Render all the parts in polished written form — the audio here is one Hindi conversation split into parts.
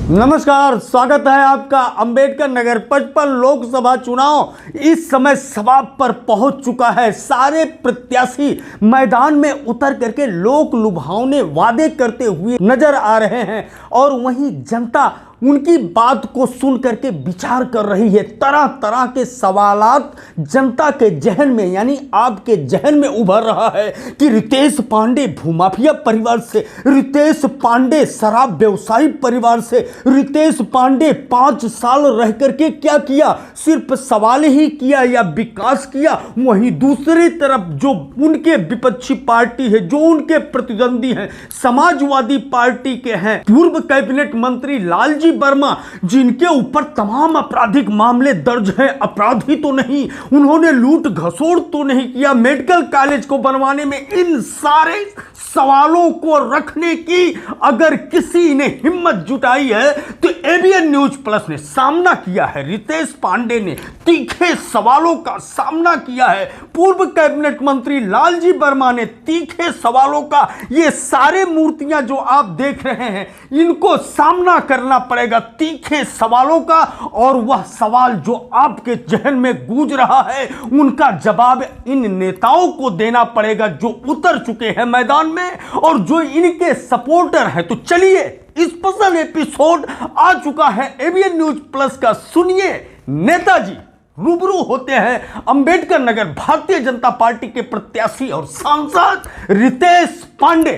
नमस्कार, स्वागत है आपका। अंबेडकर नगर 55 लोकसभा चुनाव इस समय समाप्त पर पहुंच चुका है। सारे प्रत्याशी मैदान में उतर करके लोक लुभावने वादे करते हुए नजर आ रहे हैं और वहीं जनता उनकी बात को सुन करके विचार कर रही है। तरह तरह के सवालात जनता के जहन में यानी आपके जहन में उभर रहा है कि रितेश पांडे भूमाफिया परिवार से, रितेश पांडे शराब व्यवसायी परिवार से, रितेश पांडे 5 साल रह करके क्या किया, सिर्फ सवाल ही किया या विकास किया। वहीं दूसरी तरफ जो उनके विपक्षी पार्टी है, जो उनके प्रतिद्वंदी हैं, समाजवादी पार्टी के हैं पूर्व कैबिनेट मंत्री लालजी वर्मा, जिनके ऊपर तमाम आपराधिक मामले दर्ज हैं, अपराधी तो नहीं, उन्होंने लूट घसोड़ तो नहीं किया, मेडिकल कॉलेज को बनवाने में, इन सारे सवालों को रखने की अगर किसी ने हिम्मत जुटाई है तो एबीएन न्यूज प्लस ने सामना किया है। रितेश पांडे ने तीखे सवालों का सामना किया है, पूर्व कैबिनेट मंत्री लालजी वर्मा ने तीखे सवालों का, ये सारे मूर्तियां जो आप देख रहे हैं इनको सामना करना पड़ेगा तीखे सवालों का। और वह सवाल जो आपके जहन में गूंज रहा है उनका जवाब इन नेताओं को देना पड़ेगा जो उतर चुके हैं मैदान में और जो इनके सपोर्टर हैं। तो चलिए, स्पेशल एपिसोड आ चुका है एबीएन न्यूज प्लस का। सुनिए, नेताजी रूबरू होते हैं अंबेडकर नगर भारतीय जनता पार्टी के प्रत्याशी और सांसद रितेश पांडे।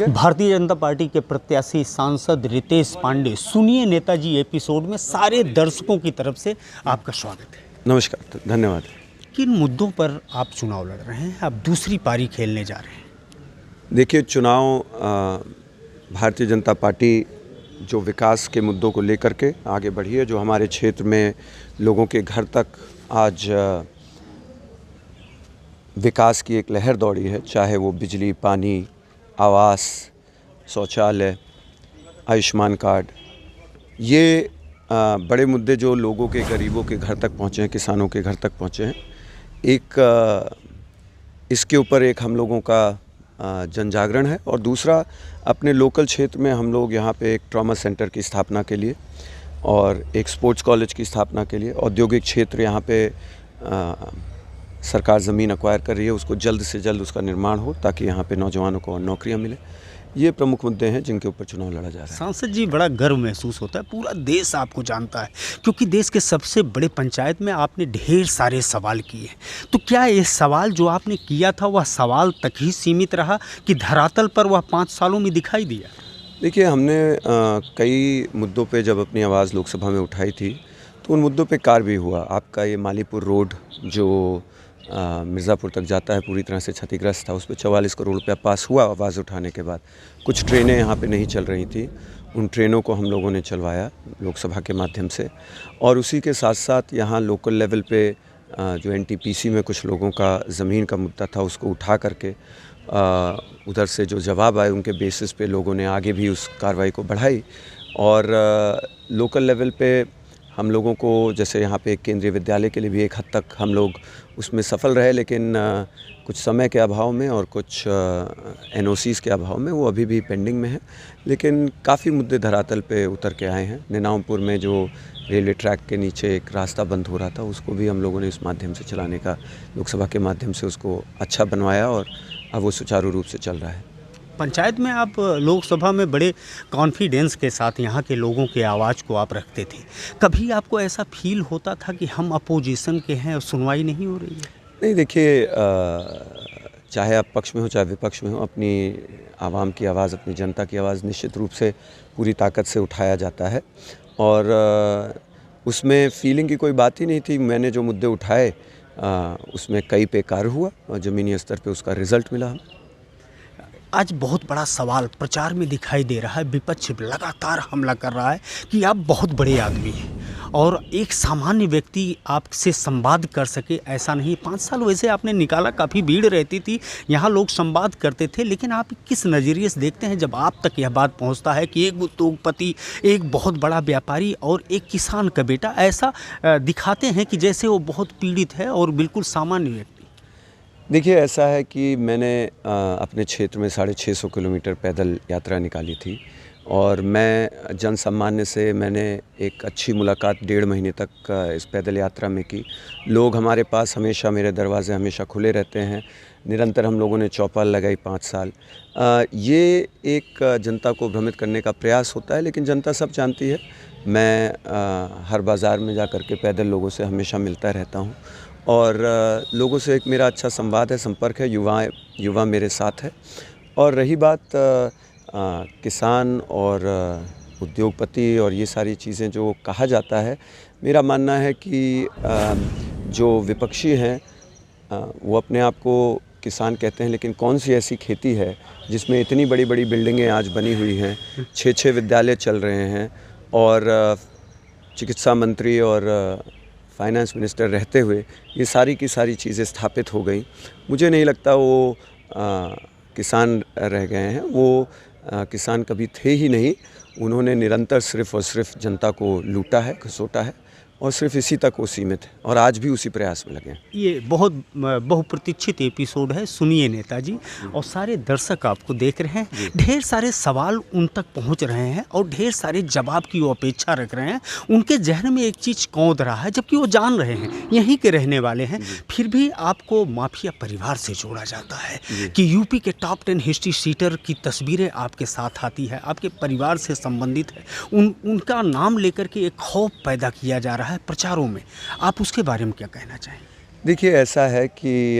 भारतीय जनता पार्टी के प्रत्याशी सांसद रितेश पांडे, सुनिए नेताजी एपिसोड में सारे दर्शकों की तरफ से आपका स्वागत है। नमस्कार, धन्यवाद। किन मुद्दों पर आप चुनाव लड़ रहे हैं, आप दूसरी पारी खेलने जा रहे हैं? देखिए, चुनाव भारतीय जनता पार्टी जो विकास के मुद्दों को लेकर के आगे बढ़ी है, जो हमारे क्षेत्र में लोगों के घर तक आज विकास की एक लहर दौड़ी है, चाहे वो बिजली, पानी, आवास, शौचालय, आयुष्मान कार्ड, ये बड़े मुद्दे जो लोगों के, गरीबों के घर तक पहुँचे हैं, किसानों के घर तक पहुँचे हैं। एक इसके ऊपर एक हम लोगों का जन जागरण है और दूसरा अपने लोकल क्षेत्र में हम लोग यहाँ पे एक ट्रॉमा सेंटर की स्थापना के लिए और एक स्पोर्ट्स कॉलेज की स्थापना के लिए, औद्योगिक क्षेत्र यहाँ पे सरकार ज़मीन एक्वायर कर रही है, उसको जल्द से जल्द उसका निर्माण हो ताकि यहाँ पे नौजवानों को नौकरियाँ मिले। ये प्रमुख मुद्दे हैं जिनके ऊपर चुनाव लड़ा जा रहा है। सांसद जी, बड़ा गर्व महसूस होता है, पूरा देश आपको जानता है क्योंकि देश के सबसे बड़े पंचायत में आपने ढेर सारे सवाल किए। तो क्या ये सवाल जो आपने किया था वह सवाल तक ही सीमित रहा कि धरातल पर वह 5 सालों में दिखाई दिया? देखिए, हमने कई मुद्दों पे जब अपनी आवाज़ लोकसभा में उठाई थी तो उन मुद्दों पे कार्य भी हुआ। आपका ये मालीपुर रोड जो मिर्ज़ापुर तक जाता है पूरी तरह से क्षतिग्रस्त था, उस पर 44 करोड़ रुपया पास हुआ आवाज़ उठाने के बाद। कुछ ट्रेनें यहाँ पे नहीं चल रही थी, उन ट्रेनों को हम लोगों ने चलवाया लोकसभा के माध्यम से। और उसी के साथ साथ यहाँ लोकल लेवल पे जो एनटीपीसी में कुछ लोगों का ज़मीन का मुद्दा था उसको उठा करके उधर से जो जवाब आए उनके बेसिस पे लोगों ने आगे भी उस कार्रवाई को बढ़ाई। और लोकल लेवल पे हम लोगों को, जैसे यहाँ पे एक केंद्रीय विद्यालय के लिए भी एक हद तक हम लोग उसमें सफल रहे, लेकिन कुछ समय के अभाव में और कुछ एनओसीज़ के अभाव में वो अभी भी पेंडिंग में है। लेकिन काफ़ी मुद्दे धरातल पे उतर के आए हैं। निनामपुर में जो रेलवे ट्रैक के नीचे एक रास्ता बंद हो रहा था उसको भी हम लोगों ने इस माध्यम से चलाने का, लोकसभा के माध्यम से उसको अच्छा बनवाया और अब वो सुचारू रूप से चल रहा है। पंचायत में आप लोकसभा में बड़े कॉन्फिडेंस के साथ यहाँ के लोगों के आवाज़ को आप रखते थे। कभी आपको ऐसा फील होता था कि हम अपोजिशन के हैं और सुनवाई नहीं हो रही है? नहीं, देखिए, चाहे आप पक्ष में हो चाहे विपक्ष में हो, अपनी आवाम की आवाज़, अपनी जनता की आवाज़ निश्चित रूप से पूरी ताकत से उठाया जाता है और उसमें फीलिंग की कोई बात ही नहीं थी। मैंने जो मुद्दे उठाए उसमें कई पे कार्य हुआ और ज़मीनी स्तर पे उसका रिज़ल्ट मिला। आज बहुत बड़ा सवाल प्रचार में दिखाई दे रहा है, विपक्ष लगातार हमला कर रहा है कि आप बहुत बड़े आदमी हैं और एक सामान्य व्यक्ति आपसे संवाद कर सके ऐसा नहीं। 5 साल वैसे आपने निकाला, काफ़ी भीड़ रहती थी, यहाँ लोग संवाद करते थे, लेकिन आप किस नज़रिए से देखते हैं जब आप तक यह बात पहुँचता है कि एक उद्योगपति, एक बहुत बड़ा व्यापारी और एक किसान का बेटा ऐसा दिखाते हैं कि जैसे वो बहुत पीड़ित है और बिल्कुल सामान्य व्यक्ति? देखिए, ऐसा है कि मैंने अपने क्षेत्र में 650 किलोमीटर पैदल यात्रा निकाली थी और मैं जन सामान्य से मैंने एक अच्छी मुलाकात 1.5 महीने तक इस पैदल यात्रा में की। लोग हमारे पास हमेशा, मेरे दरवाज़े हमेशा खुले रहते हैं। निरंतर हम लोगों ने चौपाल लगाई 5 साल। ये एक जनता को भ्रमित करने का प्रयास होता है, लेकिन जनता सब जानती है। मैं हर बाज़ार में जा कर के पैदल लोगों से हमेशा मिलता रहता हूँ और लोगों से एक मेरा अच्छा संवाद है, संपर्क है। युवा मेरे साथ है। और रही बात किसान और उद्योगपति और ये सारी चीज़ें जो कहा जाता है, मेरा मानना है कि जो विपक्षी हैं वो अपने आप को किसान कहते हैं, लेकिन कौन सी ऐसी खेती है जिसमें इतनी बड़ी बड़ी बिल्डिंगें आज बनी हुई हैं, 6 विद्यालय चल रहे हैं और चिकित्सा मंत्री और फाइनेंस मिनिस्टर रहते हुए ये सारी की सारी चीज़ें स्थापित हो गई। मुझे नहीं लगता वो किसान रह गए हैं। वो किसान कभी थे ही नहीं। उन्होंने निरंतर सिर्फ़ और सिर्फ जनता को लूटा है, घसोटा है और सिर्फ इसी तक वो सीमित है और आज भी उसी प्रयास में लगे हैं। ये बहुत बहुप्रतीक्षित एपिसोड है, सुनिए नेताजी। और सारे दर्शक आपको देख रहे हैं, ढेर सारे सवाल उन तक पहुंच रहे हैं और ढेर सारे जवाब की वो अपेक्षा रख रहे हैं। उनके जहन में एक चीज़ कौंध रहा है, जबकि वो जान रहे हैं, यहीं के रहने वाले हैं, फिर भी आपको माफिया परिवार से जोड़ा जाता है कि यूपी के टॉप 10 हिस्ट्री सीटर की तस्वीरें आपके साथ आती है, आपके परिवार से संबंधित है। उनका नाम लेकर के एक खौफ पैदा किया जा रहा है प्रचारों में। आप उसके बारे में क्या कहना चाहेंगे? देखिए, ऐसा है कि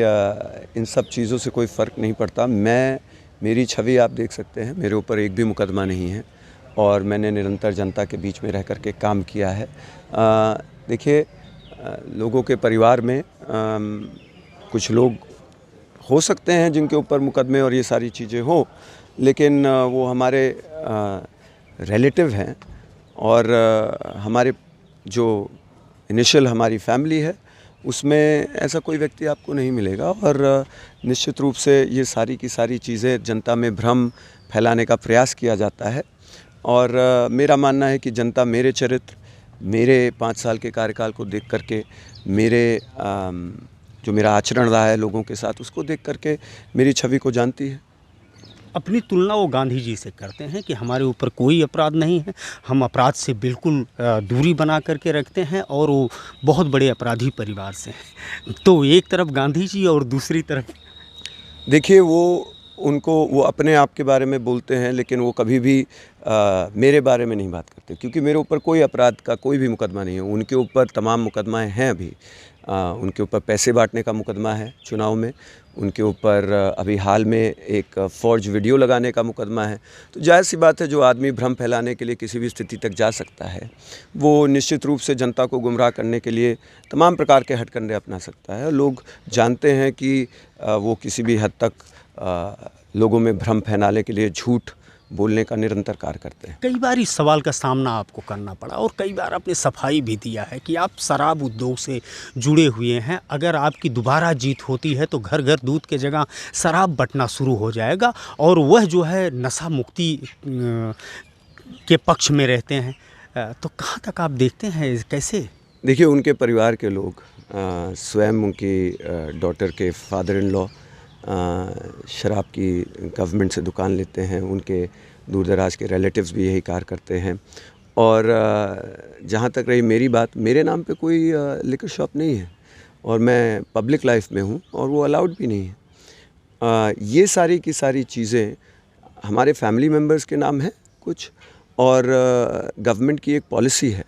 इन सब चीज़ों से कोई फ़र्क नहीं पड़ता। मेरी छवि आप देख सकते हैं, मेरे ऊपर एक भी मुकदमा नहीं है और मैंने निरंतर जनता के बीच में रह कर के काम किया है। देखिए, लोगों के परिवार में कुछ लोग हो सकते हैं जिनके ऊपर मुकदमे और ये सारी चीज़ें हो, लेकिन वो हमारे रिलेटिव हैं और हमारे जो इनिशियल हमारी फैमिली है उसमें ऐसा कोई व्यक्ति आपको नहीं मिलेगा। और निश्चित रूप से ये सारी की सारी चीज़ें जनता में भ्रम फैलाने का प्रयास किया जाता है और मेरा मानना है कि जनता मेरे चरित्र, मेरे 5 साल के कार्यकाल को देख करके, जो मेरा आचरण रहा है लोगों के साथ, उसको देख करके मेरी छवि को जानती है। अपनी तुलना वो गांधी जी से करते हैं कि हमारे ऊपर कोई अपराध नहीं है, हम अपराध से बिल्कुल दूरी बना करके रखते हैं और वो बहुत बड़े अपराधी परिवार से हैं। तो एक तरफ गांधी जी और दूसरी तरफ देखिए, वो अपने आप के बारे में बोलते हैं, लेकिन वो कभी भी मेरे बारे में नहीं बात करते, क्योंकि मेरे ऊपर कोई अपराध का कोई भी मुकदमा नहीं है। उनके ऊपर तमाम मुकदमाएं हैं अभी। उनके ऊपर पैसे बांटने का मुकदमा है चुनाव में, उनके ऊपर अभी हाल में एक फॉर्ज वीडियो लगाने का मुकदमा है। तो जाहिर सी बात है, जो आदमी भ्रम फैलाने के लिए किसी भी स्थिति तक जा सकता है, वो निश्चित रूप से जनता को गुमराह करने के लिए तमाम प्रकार के हथकंडे अपना सकता है। लोग जानते हैं कि वो किसी भी हद तक लोगों में भ्रम फैलाने के लिए झूठ बोलने का निरंतर कार्य करते हैं। कई बार इस सवाल का सामना आपको करना पड़ा और कई बार आपने सफाई भी दिया है कि आप शराब उद्योग से जुड़े हुए हैं। अगर आपकी दोबारा जीत होती है तो घर घर दूध के जगह शराब बंटना शुरू हो जाएगा और वह जो है नशा मुक्ति के पक्ष में रहते हैं। तो कहाँ तक आप देखते हैं, कैसे? देखिए, उनके परिवार के लोग, स्वयं उनकी डॉटर के फादर इन लॉ शराब की गवर्नमेंट से दुकान लेते हैं। उनके दूर दराज के रिलेटिव्स भी यही कार्य करते हैं। और जहाँ तक रही मेरी बात, मेरे नाम पे कोई लिकर शॉप नहीं है और मैं पब्लिक लाइफ में हूँ और वो अलाउड भी नहीं है। ये सारी की सारी चीज़ें हमारे फैमिली मेम्बर्स के नाम है कुछ, और गवर्नमेंट की एक पॉलिसी है।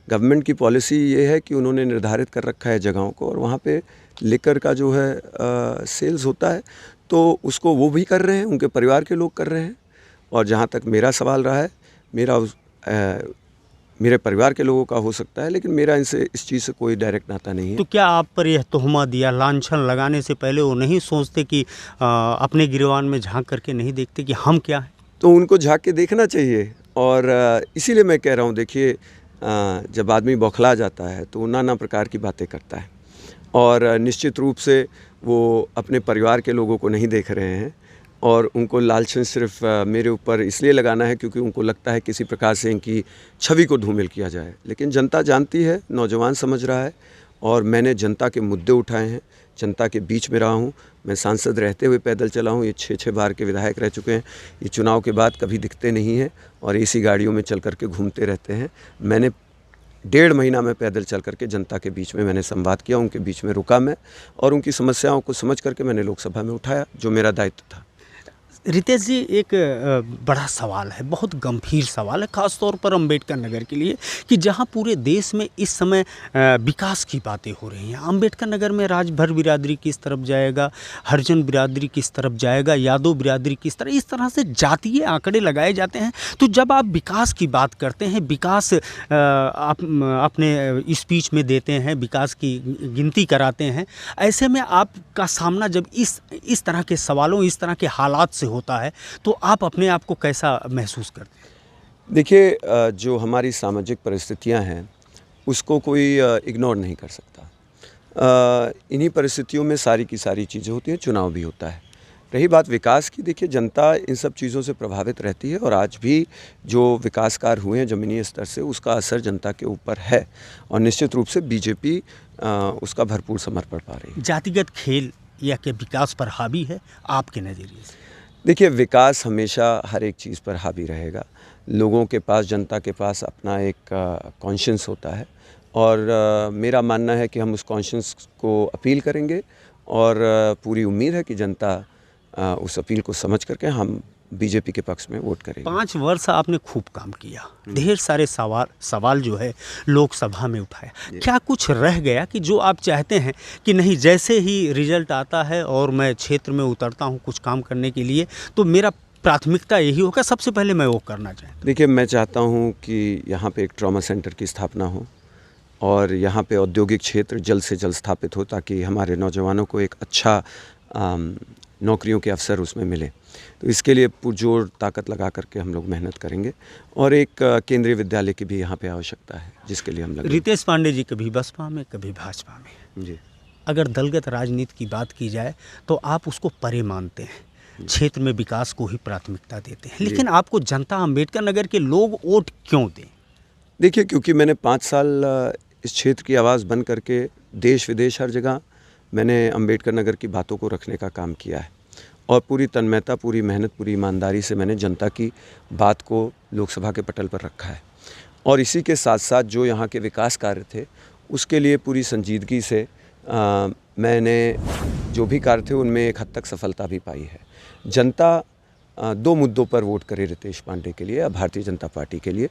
गवर्नमेंट की पॉलिसी ये है कि उन्होंने निर्धारित कर रखा है जगहों को, और वहाँ पे लिकर का जो है सेल्स होता है, तो उसको वो भी कर रहे हैं, उनके परिवार के लोग कर रहे हैं। और जहाँ तक मेरा सवाल रहा है, मेरे परिवार के लोगों का हो सकता है, लेकिन मेरा इस चीज़ से कोई डायरेक्ट नाता नहीं है। तो क्या आप पर यह तोहमत या लांछन लगाने से पहले वो नहीं सोचते कि अपने गिरवान में झांक करके नहीं देखते कि हम क्या हैं? तो उनको झांक के देखना चाहिए। और इसीलिए मैं कह रहा हूँ, देखिए, जब आदमी बौखला जाता है तो नाना प्रकार की बातें करता है और निश्चित रूप से वो अपने परिवार के लोगों को नहीं देख रहे हैं और उनको लालच सिर्फ मेरे ऊपर इसलिए लगाना है क्योंकि उनको लगता है किसी प्रकार से इनकी छवि को धूमिल किया जाए। लेकिन जनता जानती है, नौजवान समझ रहा है और मैंने जनता के मुद्दे उठाए हैं, जनता के बीच में रहा हूँ। मैं सांसद रहते हुए पैदल चला हूँ। ये 6 बार के विधायक रह चुके हैं। ये चुनाव के बाद कभी दिखते नहीं हैं और एसी गाड़ियों में चल करके घूमते रहते हैं। मैंने 1.5 महीना में पैदल चल करके जनता के बीच में मैंने संवाद किया, उनके बीच में रुका मैं और उनकी समस्याओं को समझ करके मैंने लोकसभा में उठाया जो मेरा दायित्व था। रितेश जी, एक बड़ा सवाल है, बहुत गंभीर सवाल है, ख़ास तौर पर अम्बेडकर नगर के लिए कि जहां पूरे देश में इस समय विकास की बातें हो रही हैं। अम्बेडकर नगर में राजभर बिरादरी किस तरफ जाएगा, हरिजन बिरादरी किस तरफ जाएगा, यादव बिरादरी किस तरह, इस तरह से जातीय आंकड़े लगाए जाते हैं। तो जब आप विकास की बात करते हैं, विकास आप अपने स्पीच में देते हैं, विकास की गिनती कराते हैं, ऐसे में आपका सामना जब इस तरह के सवालों, इस तरह के हालात से होता है तो आप अपने आप को कैसा महसूस करते हैं? देखिए, जो हमारी सामाजिक परिस्थितियां हैं उसको कोई इग्नोर नहीं कर सकता। इन्हीं परिस्थितियों में सारी की सारी चीज़ें होती हैं, चुनाव भी होता है। रही बात विकास की, देखिए जनता इन सब चीज़ों से प्रभावित रहती है और आज भी जो विकास कार्य हुए हैं ज़मीनी स्तर से उसका असर जनता के ऊपर है और निश्चित रूप से बीजेपी उसका भरपूर समर्थन पा रही है। जातिगत खेल या के विकास पर हावी है आपके नज़रिए से? देखिए, विकास हमेशा हर एक चीज़ पर हावी रहेगा। लोगों के पास, जनता के पास अपना एक कॉन्शियंस होता है और मेरा मानना है कि हम उस कॉन्शियंस को अपील करेंगे और पूरी उम्मीद है कि जनता उस अपील को समझ करके हम बीजेपी के पक्ष में वोट करेंगे। 5 वर्ष आपने खूब काम किया, ढेर सारे सवाल जो है लोकसभा में उठाया। क्या कुछ रह गया कि जो आप चाहते हैं कि नहीं, जैसे ही रिजल्ट आता है और मैं क्षेत्र में उतरता हूं कुछ काम करने के लिए तो मेरा प्राथमिकता यही होगा, सबसे पहले मैं वो करना चाहता हूँ? देखिए, मैं चाहता हूँ कि यहाँ पे एक ट्रॉमा सेंटर की स्थापना हो और यहाँ पे औद्योगिक क्षेत्र जल्द से जल्द स्थापित हो ताकि हमारे नौजवानों को एक अच्छा नौकरियों के अवसर उसमें मिले। तो इसके लिए पुरजोर ताकत लगा करके हम लोग मेहनत करेंगे और एक केंद्रीय विद्यालय की भी यहाँ पे आवश्यकता है जिसके लिए हम लगे। रितेश पांडे जी कभी बसपा में कभी भाजपा में, जी, अगर दलगत राजनीति की बात की जाए तो आप उसको परे मानते हैं, क्षेत्र में विकास को ही प्राथमिकता देते हैं, लेकिन आपको जनता अम्बेडकर नगर के लोग वोट क्यों दें? देखिए, क्योंकि मैंने 5 साल इस क्षेत्र की आवाज़ बन करके देश विदेश हर जगह मैंने अम्बेडकर नगर की बातों को रखने का काम किया है और पूरी तन्मयता, पूरी मेहनत, पूरी ईमानदारी से मैंने जनता की बात को लोकसभा के पटल पर रखा है और इसी के साथ साथ जो यहाँ के विकास कार्य थे उसके लिए पूरी संजीदगी से मैंने जो भी कार्य थे उनमें एक हद तक सफलता भी पाई है। जनता 2 मुद्दों पर वोट करे रितेश पांडे के लिए, भारतीय जनता पार्टी के लिए।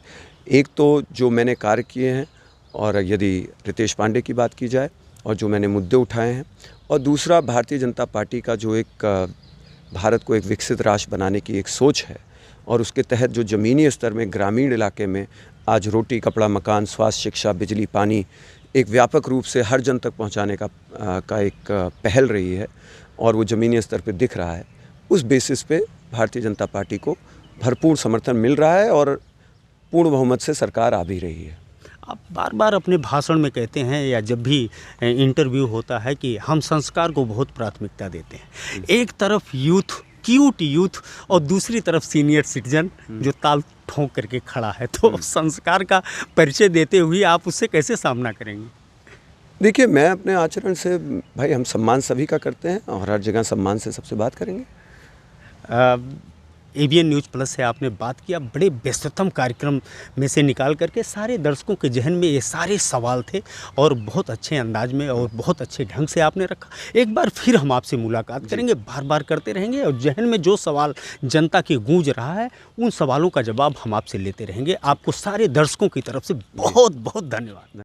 एक तो जो मैंने कार्य किए हैं और यदि रितेश पांडे की बात की जाए और जो मैंने मुद्दे उठाए हैं, और दूसरा भारतीय जनता पार्टी का जो एक भारत को एक विकसित राष्ट्र बनाने की एक सोच है और उसके तहत जो ज़मीनी स्तर में ग्रामीण इलाके में आज रोटी, कपड़ा, मकान, स्वास्थ्य, शिक्षा, बिजली, पानी एक व्यापक रूप से हर जन तक पहुंचाने का एक पहल रही है और वो ज़मीनी स्तर पे दिख रहा है। उस बेसिस पे भारतीय जनता पार्टी को भरपूर समर्थन मिल रहा है और पूर्ण बहुमत से सरकार आ भी रही है। आप बार बार अपने भाषण में कहते हैं या जब भी इंटरव्यू होता है कि हम संस्कार को बहुत प्राथमिकता देते हैं। एक तरफ यूथ, क्यूट यूथ और दूसरी तरफ सीनियर सिटीजन जो ताल ठोंक करके खड़ा है, तो संस्कार का परिचय देते हुए आप उससे कैसे सामना करेंगे? देखिए, मैं अपने आचरण से, भाई हम सम्मान सभी का करते हैं और हर जगह सम्मान से सबसे बात करेंगे। एबीएन न्यूज़ प्लस से आपने बात किया, बड़े व्यस्ततम कार्यक्रम में से निकाल करके सारे दर्शकों के जहन में ये सारे सवाल थे और बहुत अच्छे अंदाज में और बहुत अच्छे ढंग से आपने रखा। एक बार फिर हम आपसे मुलाकात करेंगे, बार बार करते रहेंगे और जहन में जो सवाल जनता के गूंज रहा है उन सवालों का जवाब हम आपसे लेते रहेंगे। आपको सारे दर्शकों की तरफ से बहुत बहुत धन्यवाद।